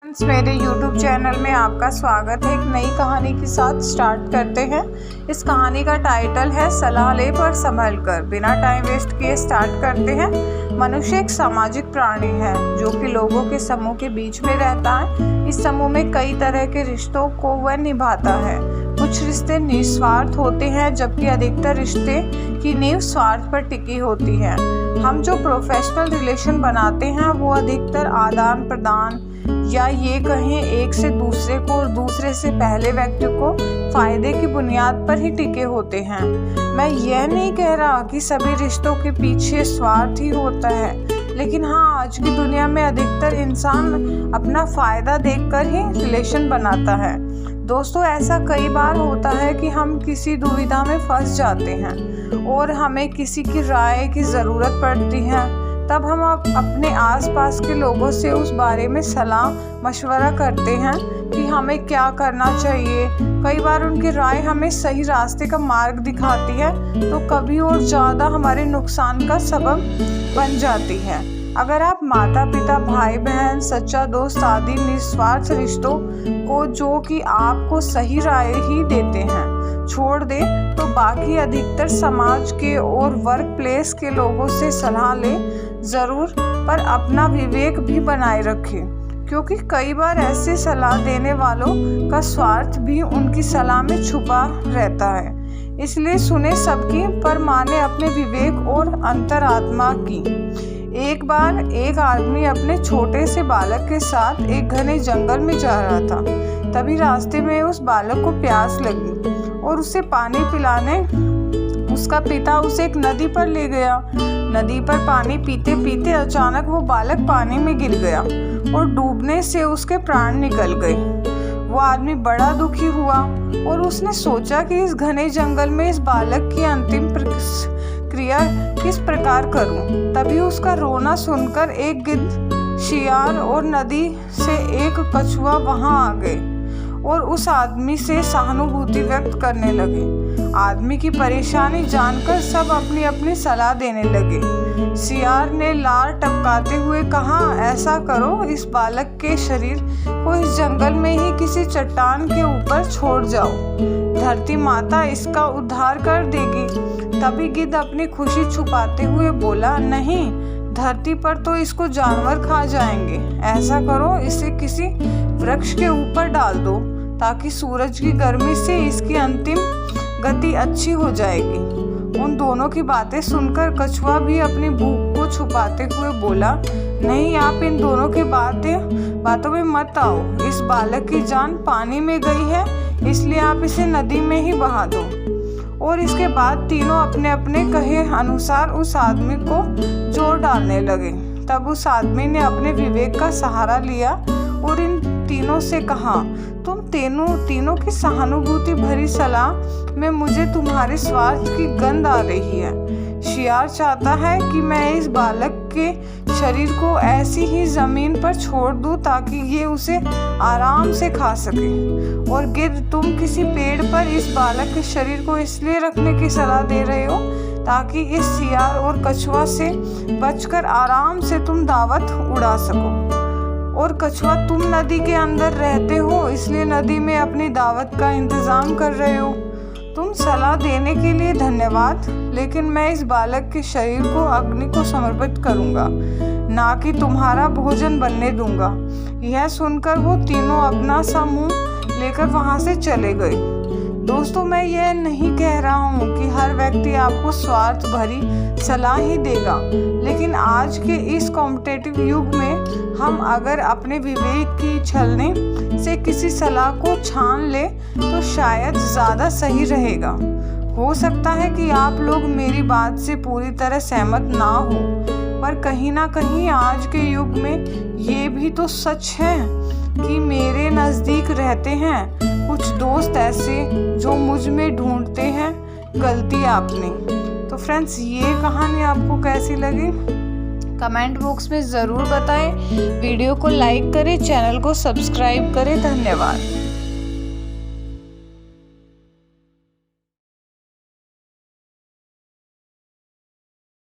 मेरे YouTube channel में आपका स्वागत है। एक नई कहानी के साथ स्टार्ट करते हैं। इस कहानी का टाइटल है सलाह ले पर संभल कर। बिना टाइम वेस्ट किए स्टार्ट करते हैं। मनुष्य एक सामाजिक प्राणी है जो कि लोगों के समूह के बीच में रहता है। इस समूह में कई तरह के रिश्तों को वह निभाता है। कुछ रिश्ते निस्वार्थ होते हैं जबकि अधिकतर रिश्ते की नींव स्वार्थ पर टिकी होती है। हम जो प्रोफेशनल रिलेशन बनाते हैं वो अधिकतर आदान प्रदान या ये कहें एक से दूसरे को और दूसरे से पहले व्यक्ति को फायदे की बुनियाद पर ही टिके होते हैं। मैं यह नहीं कह रहा कि सभी रिश्तों के पीछे स्वार्थ ही होता है, लेकिन हाँ, आज की दुनिया में अधिकतर इंसान अपना फ़ायदा देखकर ही रिलेशन बनाता है। दोस्तों, ऐसा कई बार होता है कि हम किसी दुविधा में फंस जाते हैं और हमें किसी की राय की ज़रूरत पड़ती है। तब हम अपने आसपास के लोगों से उस बारे में सलाह मशवरा करते हैं कि हमें क्या करना चाहिए। कई बार उनकी राय हमें सही रास्ते का मार्ग दिखाती है तो कभी और ज़्यादा हमारे नुकसान का सबब बन जाती है। अगर आप माता पिता, भाई बहन, सच्चा दोस्त आदि निस्वार्थ रिश्तों को जो कि आपको सही राय ही देते हैं छोड़ दे तो बाकी अधिकतर समाज के और वर्क प्लेस के लोगों से सलाह ले ज़रूर, पर अपना विवेक भी बनाए रखें, क्योंकि कई बार ऐसे सलाह देने वालों का स्वार्थ भी उनकी सलाह में छुपा रहता है। इसलिए सुने सबकी पर माने अपने विवेक और अंतरात्मा की। एक बार एक आदमी अपने छोटे से बालक के साथ एक घने जंगल में जा रहा था। तभी रास्ते में उस बालक को प्यास लगी और उसे पानी पिलाने उसका पिता उसे एक नदी पर ले गया। नदी पर पानी पीते पीते अचानक वो बालक पानी में गिर गया और डूबने से उसके प्राण निकल गए। वो आदमी बड़ा दुखी हुआ और उसने सोचा कि इस घने जंगल में इस बालक की अंतिम क्रिया किस प्रकार करूं। तभी उसका रोना सुनकर एक गिद्ध, शियार और नदी से एक कछुआ वहां आ गए और उस आदमी से सहानुभूति व्यक्त करने लगे। आदमी की परेशानी जानकर सब अपनी अपनी सलाह देने लगे। शियार ने लार टपकाते हुए कहा, ऐसा करो, इस बालक के शरीर को इस जंगल में ही किसी चट्टान के ऊपर छोड़ जाओ, धरती माता इसका उद्धार कर देगी। तभी गिद्ध अपनी खुशी छुपाते हुए बोला, नहीं, धरती पर तो इसको जानवर खा जाएंगे। ऐसा करो, इसे किसी वृक्ष के ऊपर डाल दो ताकि सूरज की गर्मी से इसकी अंतिम गति अच्छी हो जाएगी। उन दोनों की बातें सुनकर कछुआ भी अपनी भूख को छुपाते हुए बोला, नहीं, आप इन दोनों की बातों में मत आओ। इस बालक की जान पानी में गई है, इसलिए आप इसे नदी में ही बहा दो। और इसके बाद तीनों अपने अपने कहे अनुसार उस आदमी को जोर डालने लगे। तब उस आदमी ने अपने विवेक का सहारा लिया और इन तीनों से कहा, तुम तीनों की सहानुभूति भरी सलाह में मुझे तुम्हारे स्वार्थ की गंध आ रही है। शियार चाहता है कि मैं इस बालक के शरीर को ऐसी ही जमीन पर छोड़ दूं ताकि ये उसे आराम से खा सके, और गिद्ध, तुम किसी पेड़ पर इस बालक के शरीर को इसलिए रखने की सलाह दे रहे हो ताकि इस शियार और कछुआ से बचकर आराम से तुम दावत उड़ा सको। और कछुआ, तुम नदी के अंदर रहते हो इसलिए नदी में अपनी दावत का इंतजाम कर रहे हो। तुम सलाह देने के लिए धन्यवाद, लेकिन मैं इस बालक के शरीर को अग्नि को समर्पित करूंगा, ना कि तुम्हारा भोजन बनने दूंगा। यह सुनकर वो तीनों अपना सा मुंह लेकर वहां से चले गए। दोस्तों, मैं यह नहीं कह रहा हूँ कि हर व्यक्ति आपको स्वार्थ भरी सलाह ही देगा, लेकिन आज के इस कॉम्पिटिटिव युग में हम अगर अपने विवेक की छलने से किसी सलाह को छान ले तो शायद ज़्यादा सही रहेगा। हो सकता है कि आप लोग मेरी बात से पूरी तरह सहमत ना हो, पर कहीं ना कहीं आज के युग में ये भी तो सच है कि मेरे नज़दीक रहते हैं कुछ दोस्त ऐसे जो मुझ में ढूंढते हैं गलती आपने। तो फ्रेंड्स, ये कहानी आपको कैसी लगी कमेंट बॉक्स में ज़रूर बताएं। वीडियो को लाइक करें, चैनल को सब्सक्राइब करें। धन्यवाद।